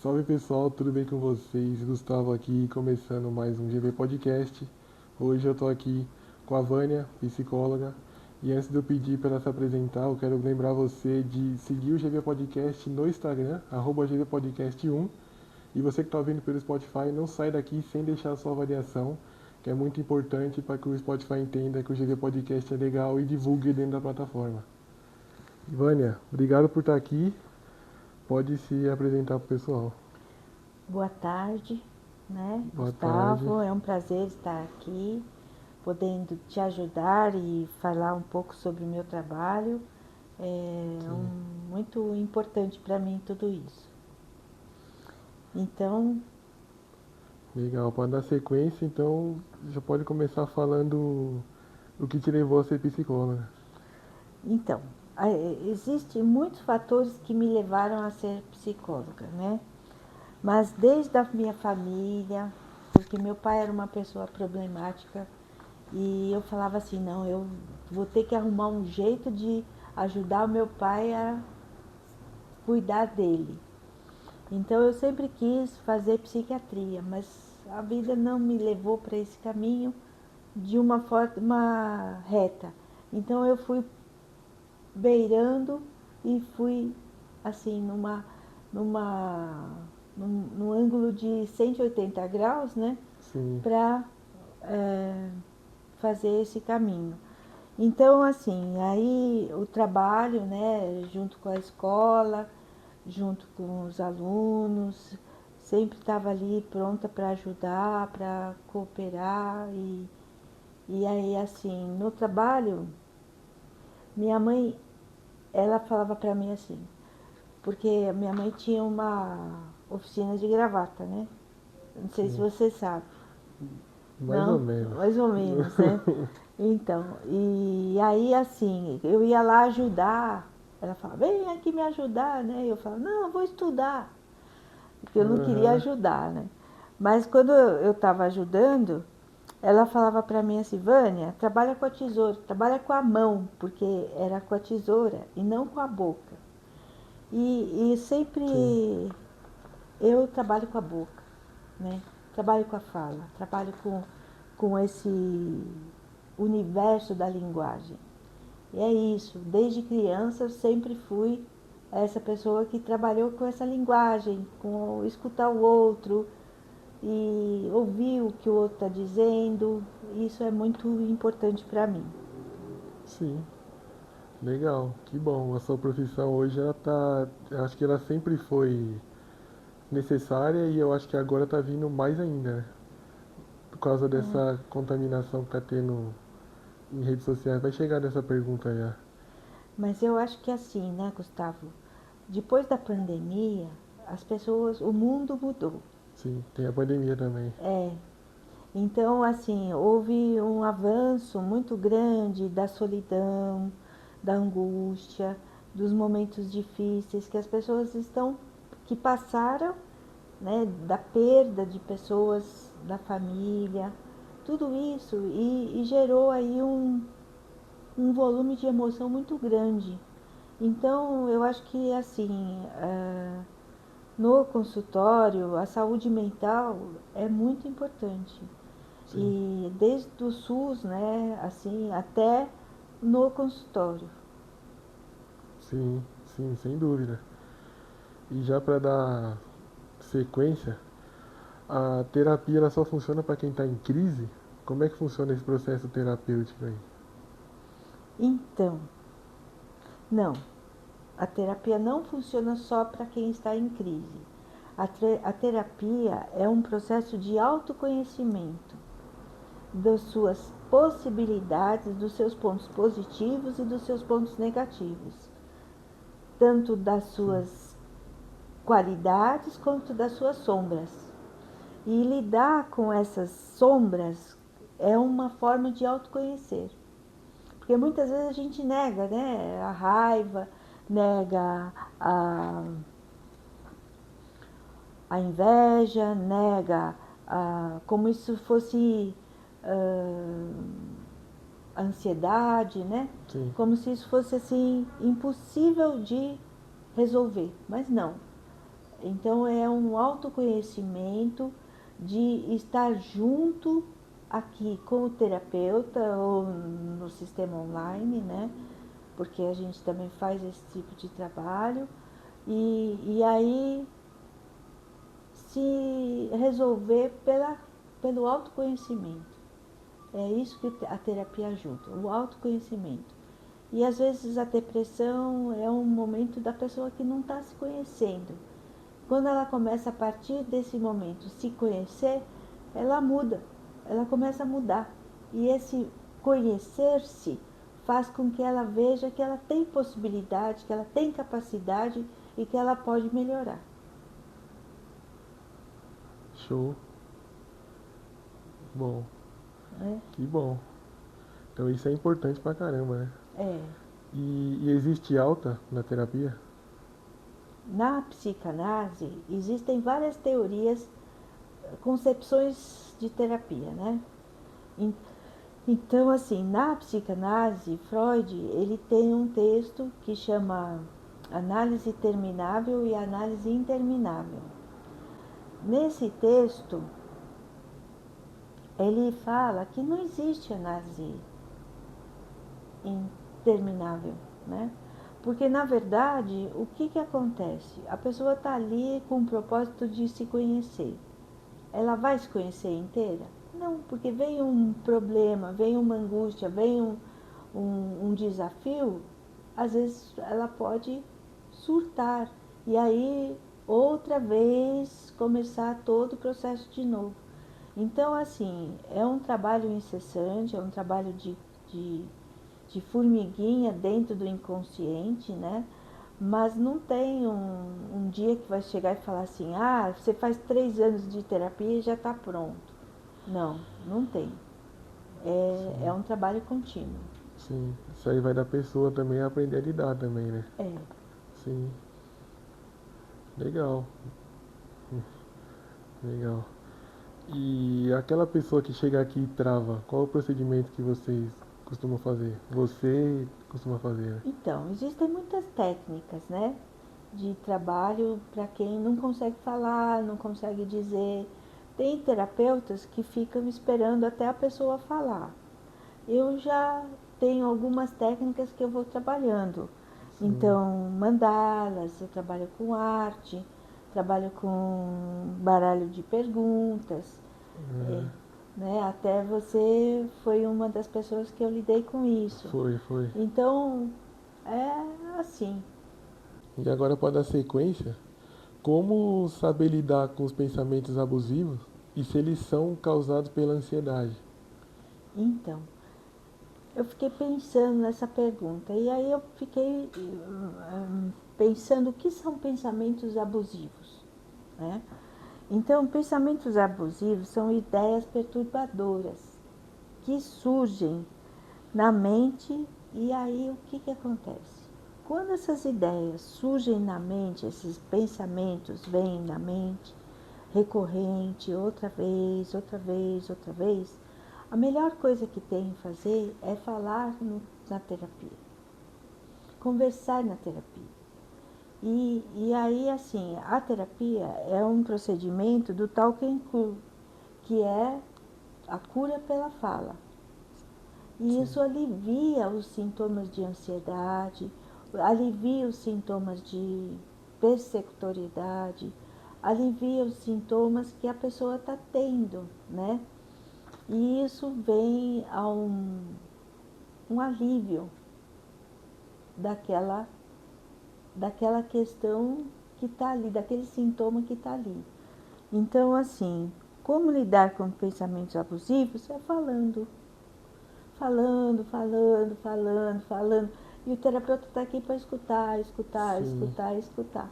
Salve pessoal, tudo bem com vocês? Gustavo aqui, começando mais um GV Podcast. Hoje eu tô aqui com a Vânia, psicóloga. E antes de eu pedir para ela se apresentar, eu quero lembrar você de seguir o GV Podcast no Instagram, @GVPodcast1. E você que está ouvindo pelo Spotify, não sai daqui sem deixar a sua avaliação, que é muito importante para que o Spotify entenda que o GV Podcast é legal e divulgue dentro da plataforma. Vânia, obrigado por estar aqui. Pode se apresentar para o pessoal. Boa tarde, né, Boa tarde. Gustavo? É um prazer estar aqui, podendo te ajudar e falar um pouco sobre o meu trabalho. Sim. Muito importante para mim tudo isso. Então, Legal, para dar sequência, então já pode começar falando o que te levou a ser psicóloga. então, existem muitos fatores que me levaram a ser psicóloga, né? Mas desde a minha família, porque meu pai era uma pessoa problemática e eu falava assim, não, eu vou ter que arrumar um jeito de ajudar o meu pai a cuidar dele. Então eu sempre quis fazer psiquiatria, mas a vida não me levou para esse caminho de uma forma reta. Então eu fui beirando e fui assim num ângulo de 180 graus, né, Sim, para fazer esse caminho. Então, assim, aí o trabalho, né, junto com a escola, junto com os alunos, sempre estava ali pronta para ajudar, para cooperar. E aí, assim, no trabalho, minha mãe, ela falava para mim assim, porque minha mãe tinha uma oficina de gravata, né? Não sei se sim. você sabe. Mais ou Não? menos. Mais ou menos, né? Então, e aí assim, eu ia lá ajudar, ela falava, vem aqui me ajudar, né? Eu falava, não, eu vou estudar, porque eu não queria Aham, ajudar, né? Mas quando eu estava ajudando, ela falava para mim assim, Vânia, trabalha com a tesoura, trabalha com a mão, porque era com a tesoura e não com a boca. E sim, sempre eu trabalho com a boca, né? Trabalho com a fala, trabalho com esse universo da linguagem. E é isso, desde criança eu sempre fui essa pessoa que trabalhou com essa linguagem, com escutar o outro e ouvir o que o outro está dizendo. Isso é muito importante para mim. sim. Legal, que bom. A sua profissão hoje, ela tá. Eu acho que ela sempre foi necessária e eu acho que agora tá vindo mais ainda, né? Por causa dessa contaminação que tá tendo em redes sociais. Vai chegar nessa pergunta já. Mas eu acho que assim, né, Gustavo? Depois da pandemia, as pessoas, o mundo mudou. Sim, tem a pandemia também. É, então, assim, houve um avanço muito grande da solidão, da angústia, dos momentos difíceis que as pessoas estão, que passaram, né, da perda de pessoas da família, tudo isso, e gerou aí um volume de emoção muito grande. Então, eu acho que, assim, no consultório, a saúde mental é muito importante. Sim, E desde o SUS, né, assim, até no consultório. sim, sim, sem dúvida. E já para dar sequência, a terapia ela só funciona para quem está em crise? Como é que funciona esse processo terapêutico aí? Então, não, a terapia não funciona só para quem está em crise. A terapia é um processo de autoconhecimento das suas possibilidades, dos seus pontos positivos e dos seus pontos negativos, tanto das Sim, suas qualidades quanto das suas sombras. E lidar com essas sombras é uma forma de autoconhecer. Porque muitas vezes a gente nega, né? A raiva, nega a inveja, nega como isso fosse a ansiedade, né? sim, Como se isso fosse assim impossível de resolver. Mas não. Então é um autoconhecimento de estar junto aqui com o terapeuta ou no sistema online, né? Porque a gente também faz esse tipo de trabalho e aí se resolver pelo autoconhecimento. É isso que a terapia ajuda, o autoconhecimento. E às vezes a depressão é um momento da pessoa que não está se conhecendo. Quando ela começa a partir desse momento se conhecer, ela muda, ela começa a mudar. E esse conhecer-se faz com que ela veja que ela tem possibilidade, que ela tem capacidade e que ela pode melhorar. Show. Bom, Né? que bom. Então isso é importante pra caramba, né? É. E existe alta na terapia? Na psicanálise existem várias teorias, concepções de terapia, né? Então, assim, na psicanálise, Freud, ele tem um texto que chama Análise Terminável e Análise Interminável. Nesse texto, ele fala que não existe análise interminável, né? Porque, na verdade, o que acontece? A pessoa está ali com o propósito de se conhecer. Ela vai se conhecer inteira? Não, porque vem um problema, vem uma angústia, vem um desafio, às vezes ela pode surtar. E aí, outra vez, começar todo o processo de novo. Então, assim, é um trabalho incessante, é um trabalho de formiguinha dentro do inconsciente, né? Mas não tem um dia que vai chegar e falar assim, ah, você faz 3 anos de terapia e já está pronto. Não, não tem. É um trabalho contínuo. Sim. Isso aí vai da pessoa também aprender a lidar também, né? É. Sim. Legal. Legal. E aquela pessoa que chega aqui e trava, qual é o procedimento que vocês costumam fazer? Você costuma fazer, né? Então, existem muitas técnicas, né? De trabalho para quem não consegue falar, não consegue dizer. Tem terapeutas que ficam esperando até a pessoa falar. Eu já tenho algumas técnicas que eu vou trabalhando. Sim. Então, mandalas, eu trabalho com arte, trabalho com baralho de perguntas. Ah, Né? Até você foi uma das pessoas que eu lidei com isso. foi. Então, é assim. E agora para dar sequência, como saber lidar com os pensamentos abusivos e se eles são causados pela ansiedade? Então, eu fiquei pensando nessa pergunta e aí eu fiquei pensando o que são pensamentos abusivos, né? Então, pensamentos abusivos são ideias perturbadoras que surgem na mente e aí o que acontece? Quando essas ideias surgem na mente, esses pensamentos vêm na mente, recorrente, outra vez, outra vez, outra vez, a melhor coisa que tem em fazer é falar na terapia, conversar na terapia. E aí, assim, a terapia é um procedimento do Talking Cure, que é a cura pela fala. E isso alivia os sintomas de ansiedade, alivia os sintomas de persecutoriedade, alivia os sintomas que a pessoa está tendo, né? E isso vem a um alívio daquela questão que está ali, daquele sintoma que está ali. Então, assim, como lidar com pensamentos abusivos? É falando. E o terapeuta está aqui para escutar, escutar, Sim, escutar, escutar.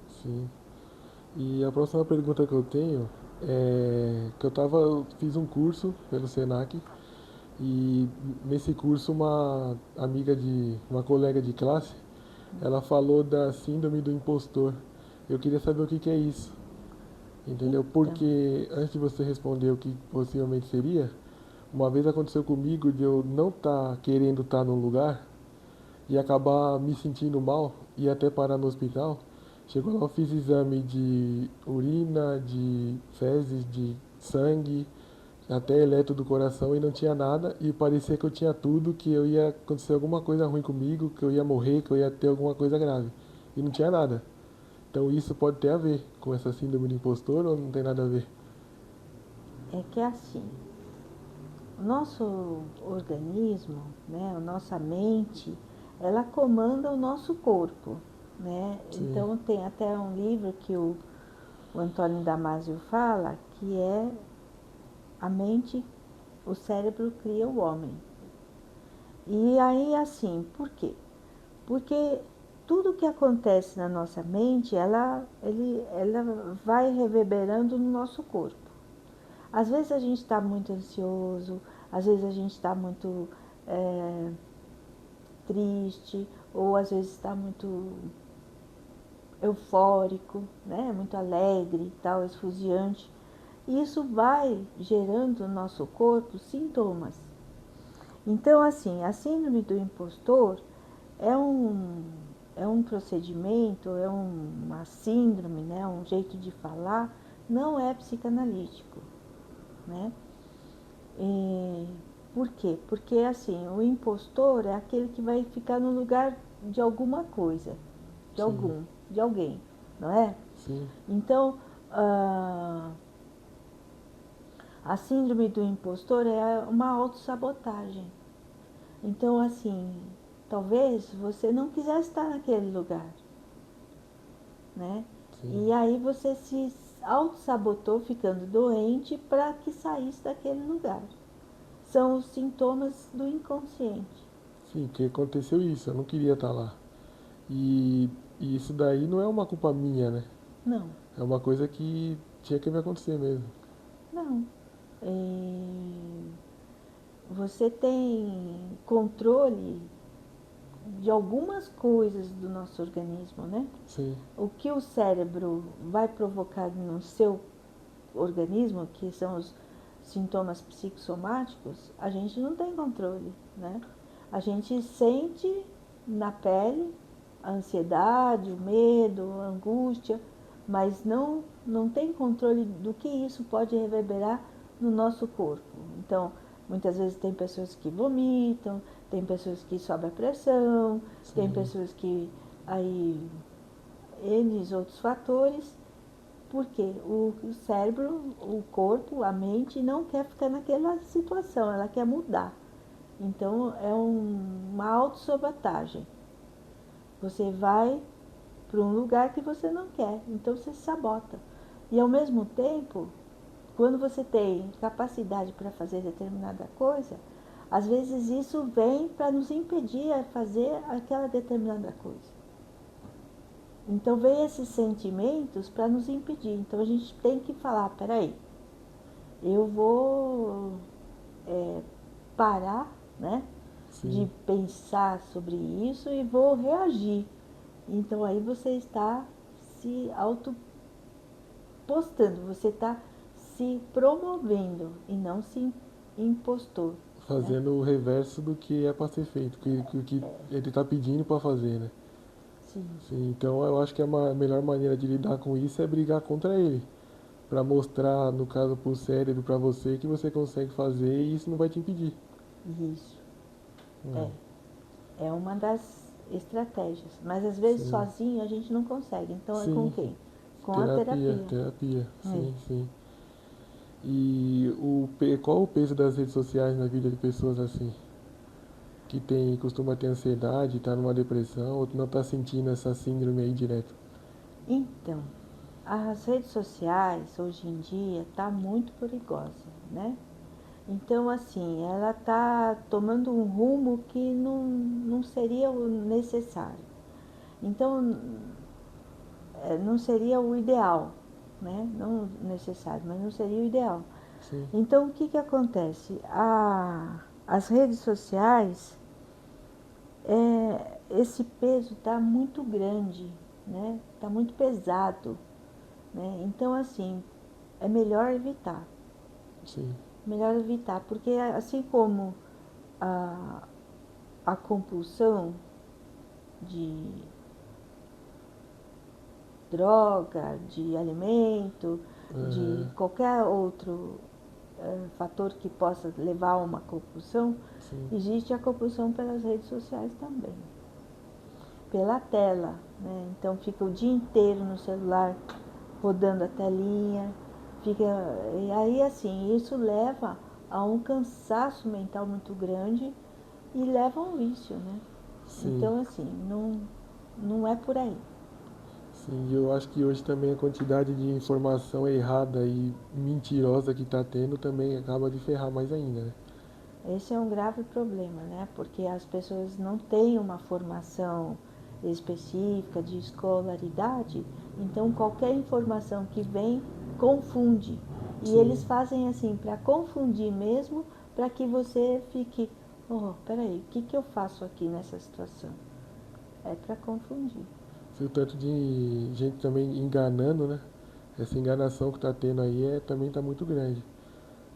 sim. E a próxima pergunta que eu tenho é que eu fiz um curso pelo Senac e nesse curso uma colega de classe, ela falou da síndrome do impostor. Eu queria saber o que que é isso, entendeu? Então, Porque antes de você responder o que possivelmente seria, uma vez aconteceu comigo de eu não estar querendo estar num lugar e acabar me sentindo mal e até parar no hospital. Chegou lá, eu fiz exame de urina, de fezes, de sangue, até eletro do coração e não tinha nada. E parecia que eu tinha tudo, que eu ia acontecer alguma coisa ruim comigo, que eu ia morrer, que eu ia ter alguma coisa grave. E não tinha nada. Então isso pode ter a ver com essa síndrome do impostor ou não tem nada a ver? É que é assim, o nosso organismo, né, a nossa mente, ela comanda o nosso corpo, né? Sim, Então tem até um livro que o Antônio Damasio fala que é a mente, o cérebro cria o homem. E aí assim, por quê? Porque tudo que acontece na nossa mente, ela vai reverberando no nosso corpo. Às vezes a gente está muito ansioso, às vezes a gente está muito é, triste, ou às vezes está muito eufórico, né? Muito alegre, tal, esfuziante. E isso vai gerando no nosso corpo sintomas. Então, assim, a síndrome do impostor é é um procedimento, é uma síndrome, né? Um jeito de falar, não é psicanalítico, né? E por quê? Porque assim, o impostor é aquele que vai ficar no lugar de alguma coisa, sim, de alguém, não é? sim, Então, a síndrome do impostor é uma autossabotagem. Então, assim, talvez você não quisesse estar naquele lugar, né? sim. E aí você se auto-sabotou ficando doente para que saísse daquele lugar. São os sintomas do inconsciente. Sim, que aconteceu isso, eu não queria estar lá. E, e isso daí não é uma culpa minha, né? Não, É uma coisa que tinha que me acontecer mesmo. não. E você tem controle de algumas coisas do nosso organismo, né? Sim, O que o cérebro vai provocar no seu organismo, que são os sintomas psicossomáticos, a gente não tem controle, né? A gente sente na pele a ansiedade, o medo, a angústia, mas não tem controle do que isso pode reverberar no nosso corpo. Então, muitas vezes tem pessoas que vomitam, tem pessoas que sobe a pressão, tem sim, pessoas que aí N outros fatores, porque o cérebro, o corpo, a mente não quer ficar naquela situação, ela quer mudar. Então é uma autossabotagem. Você vai para um lugar que você não quer, então você se sabota. E ao mesmo tempo, quando você tem capacidade para fazer determinada coisa, às vezes isso vem para nos impedir a fazer aquela determinada coisa. Então vem esses sentimentos para nos impedir. Então a gente tem que falar, peraí, eu vou parar, né, de sim. pensar sobre isso e vou reagir. Então aí você está se autopostando, você está se promovendo e não se impostor, né? Fazendo o reverso do que é para ser feito, que ele tá pedindo para fazer, né? Sim, Sim, então eu acho que a melhor maneira de lidar com isso é brigar contra ele. Para mostrar, no caso, pro cérebro, para você, que você consegue fazer e isso não vai te impedir. isso É, é. É uma das estratégias. Mas às vezes sim, sozinho a gente não consegue. Então é com sim, quem? Com a terapia, terapia. terapia, É. sim, sim. E qual o peso das redes sociais na vida de pessoas assim? Que tem, costuma ter ansiedade, tá numa depressão, ou não tá sentindo essa síndrome aí direto? Então, as redes sociais hoje em dia está muito perigosa, né? Então, assim, ela está tomando um rumo que não seria o necessário. Então, não seria o ideal, né? Não necessário, mas não seria o ideal. Sim, Então, o que que acontece? As redes sociais, esse peso está muito grande, né? Está muito pesado, né? Então, assim, é melhor evitar. sim, Melhor evitar, porque assim como a, a compulsão de droga, de alimento, de Aham, qualquer outro fator que possa levar a uma compulsão, sim, existe a compulsão pelas redes sociais também, pela tela, né? Então fica o dia inteiro no celular rodando a telinha, fica, e aí assim, isso leva a um cansaço mental muito grande e leva a um vício, né? sim, Então assim, não é por aí. sim. E eu acho que hoje também a quantidade de informação errada e mentirosa que tá tendo também acaba de ferrar mais ainda, né? Esse é um grave problema, né? Porque as pessoas não têm uma formação específica de escolaridade, então qualquer informação que vem confunde. E eles Sim, fazem assim para confundir mesmo, para que você fique, oh, peraí, o que, que eu faço aqui nessa situação? É para confundir. se o tanto de gente também enganando, né? Essa enganação que tá tendo aí também tá muito grande.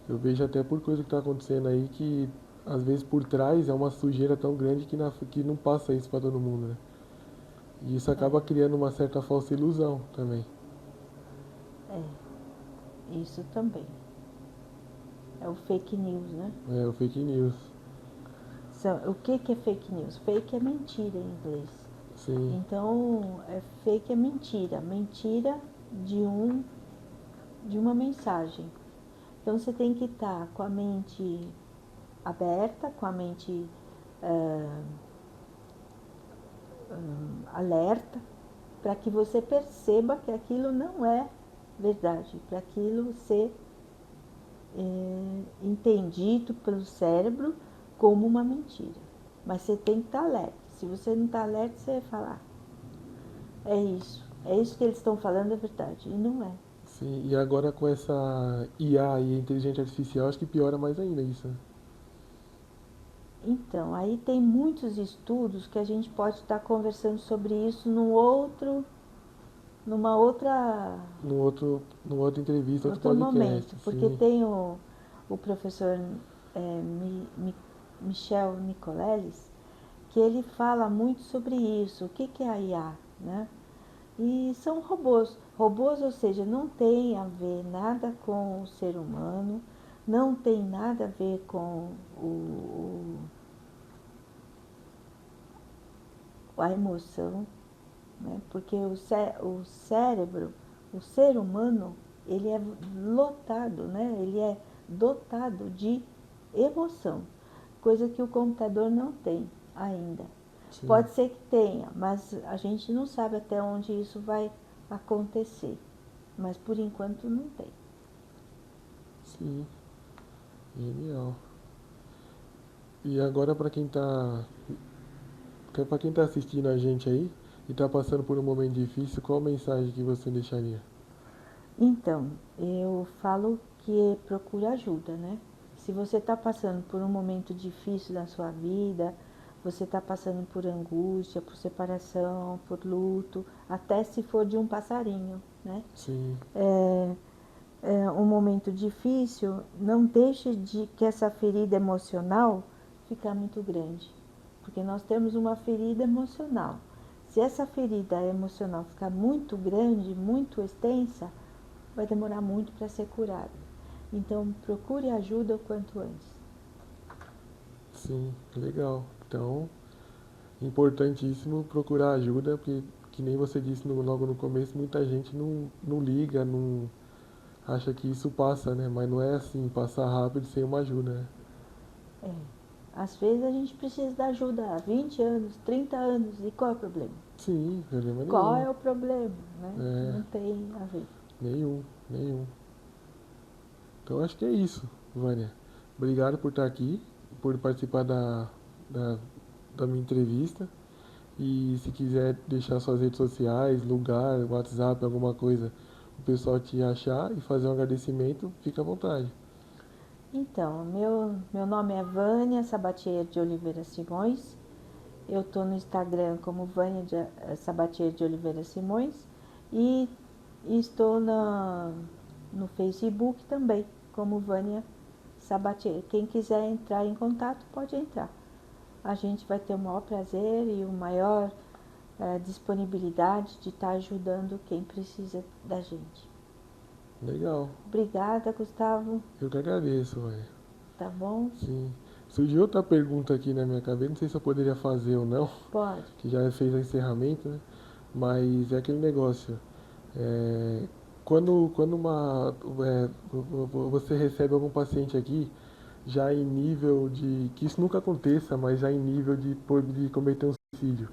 Eu vejo até por coisa que tá acontecendo aí que às vezes por trás é uma sujeira tão grande que não passa isso pra todo mundo, né? E isso acaba É, criando uma certa falsa ilusão também. isso também. É o fake news, né? É, o fake news. O que, que é fake news? Fake é mentira em inglês. Sim, Então, fake é mentira, mentira de de uma mensagem. Então, você tem que estar com a mente aberta, com a mente ah, alerta, para que você perceba que aquilo não é verdade, para aquilo ser entendido pelo cérebro como uma mentira. Mas você tem que estar alerta. Se você não está alerta, você vai falar, é isso que eles estão falando é verdade. E não é. sim. E agora com essa IA e inteligência artificial, acho que piora mais ainda isso, né? Então, aí tem muitos estudos que a gente pode estar conversando sobre isso numa outra, Numa outra entrevista, outro outro podcast, momento, porque sim. tem o professor Michel Nicoleles, que ele fala muito sobre isso, o que, que é a IA, né? E são robôs. Robôs, ou seja, não tem a ver nada com o ser humano, não tem nada a ver com a emoção, né? Porque o cérebro, o ser humano, ele é lotado, né? Ele é dotado de emoção, coisa que o computador não tem ainda. Sim, Pode ser que tenha, mas a gente não sabe até onde isso vai acontecer. Mas por enquanto não tem. sim. Genial. E agora para quem tá assistindo a gente aí e tá passando por um momento difícil, qual mensagem que você deixaria? Então, eu falo que procura ajuda, né? Se você está passando por um momento difícil na sua vida, você está passando por angústia, por separação, por luto, até se for de um passarinho, né? Sim, É, é um momento difícil, não deixe de que essa ferida emocional ficar muito grande, porque nós temos uma ferida emocional. Se essa ferida emocional ficar muito grande, muito extensa, vai demorar muito para ser curada. Então, procure ajuda o quanto antes. sim, legal. Então, importantíssimo procurar ajuda, porque, que nem você disse logo no começo, muita gente não liga, não acha que isso passa, né? Mas não é assim, passar rápido sem uma ajuda, né? É. Às vezes a gente precisa da ajuda há 20 anos, 30 anos, e qual é o problema? Sim, problema Qual nenhum. é o problema, né? É, Não tem a ver. nenhum, nenhum. Então acho que é isso, Vânia. Obrigado por estar aqui, por participar da, da minha entrevista. E se quiser deixar suas redes sociais, lugar, WhatsApp, alguma coisa, o pessoal te achar e fazer um agradecimento, fica à vontade. Então, meu nome é Vânia Sabatier de Oliveira Simões. Eu estou no Instagram como Sabatier de Oliveira Simões e estou no Facebook também como Vânia Sabatier. Quem quiser entrar em contato pode entrar. A gente vai ter o maior prazer e o maior disponibilidade de estar ajudando quem precisa da gente. Legal. Obrigada, Gustavo. Eu que agradeço, Vânia. Tá bom? Sim. Surgiu outra pergunta aqui na minha cabeça, não sei se eu poderia fazer ou não, Pode. que já fez o encerramento, né? Mas é aquele negócio. É, quando você recebe algum paciente aqui, já em nível de, que isso nunca aconteça, mas já em nível de cometer um suicídio,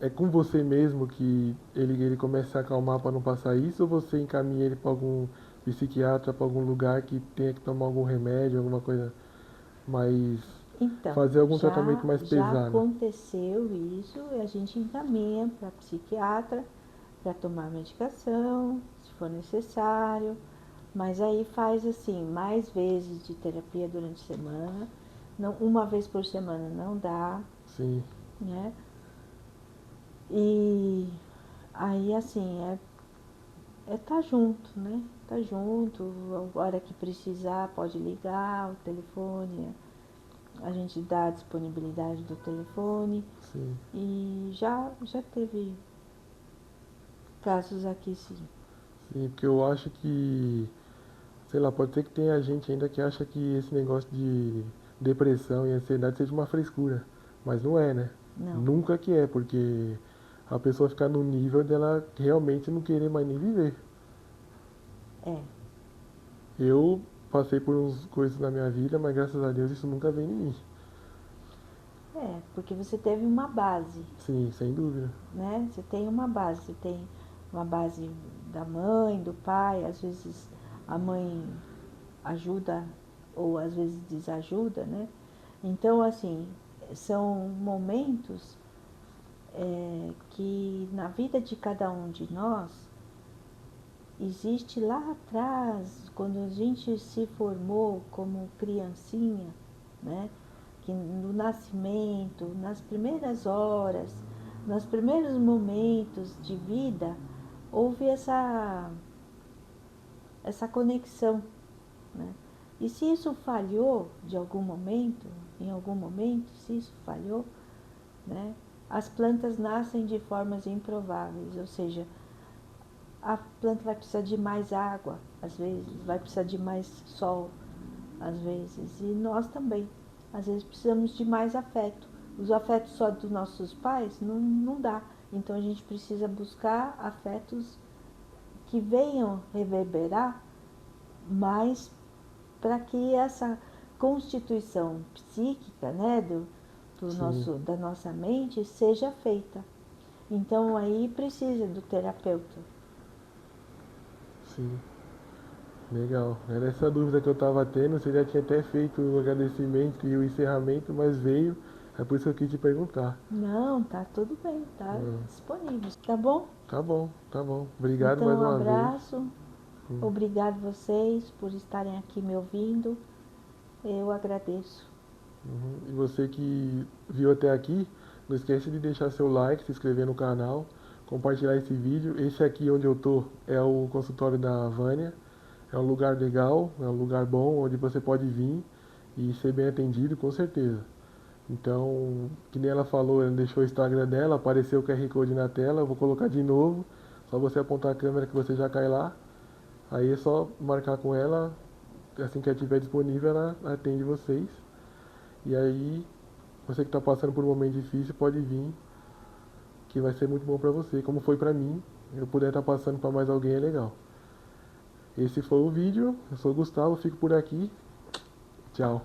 é com você mesmo que ele começa a se acalmar para não passar isso, ou você encaminha ele para algum psiquiatra, para algum lugar que tenha que tomar algum remédio, alguma coisa mais, Então, fazer algum tratamento mais já pesado? aconteceu isso e a gente encaminha para psiquiatra para tomar medicação, se for necessário, mas aí faz assim, mais vezes de terapia durante a semana, não, uma vez por semana não dá, Sim, né? E aí assim, tá junto, né? Tá junto, a hora que precisar pode ligar, o telefone, a gente dá a disponibilidade do telefone sim. e já teve casos aqui sim. Sim, porque eu acho que, sei lá, pode ser que tenha gente ainda que acha que esse negócio de depressão e ansiedade seja uma frescura, mas não é, né? Não, Nunca que é, porque a pessoa fica no nível dela realmente não querer mais nem viver. é, Eu passei por uns coisas na minha vida, mas graças a Deus isso nunca veio em mim. porque você teve uma base, Sim, sem dúvida. né? Você tem uma base da mãe, do pai, às vezes a mãe ajuda ou às vezes desajuda, né? Então, assim, são momentos que na vida de cada um de nós existe lá atrás, quando a gente se formou como criancinha, né? Que no nascimento, nas primeiras horas, nos primeiros momentos de vida, houve essa conexão, né? E se isso falhou de algum momento, em algum momento, se isso falhou, né? As plantas nascem de formas improváveis, ou seja, a planta vai precisar de mais água, às vezes, vai precisar de mais sol, às vezes, e nós também. Às vezes precisamos de mais afeto. Os afetos só dos nossos pais não dá. Então a gente precisa buscar afetos que venham reverberar mais para que essa constituição psíquica, né, Sim, da nossa mente seja feita. Então aí precisa do terapeuta. sim. Legal. Era essa dúvida que eu estava tendo. Você já tinha até feito o agradecimento e o encerramento, mas veio. É por isso que eu quis te perguntar. Não, tá tudo bem, tá disponível, tá bom? Tá bom, tá bom. Obrigado Então, mais um uma vez. abraço. Obrigado vocês por estarem aqui me ouvindo. Eu agradeço. Uhum. E você que viu até aqui, não esquece de deixar seu like, se inscrever no canal, compartilhar esse vídeo. Esse aqui onde eu tô é o consultório da Vânia. É um lugar legal, é um lugar bom onde você pode vir e ser bem atendido, com certeza. Então, que nem ela falou, ela deixou o Instagram dela, apareceu o QR Code na tela, eu vou colocar de novo. Só você apontar a câmera que você já cai lá. Aí é só marcar com ela, assim que ela estiver disponível, ela atende vocês. E aí, você que está passando por um momento difícil, pode vir, que vai ser muito bom para você. Como foi para mim, eu puder estar passando para mais alguém é legal. Esse foi o vídeo, eu sou o Gustavo, fico por aqui. Tchau.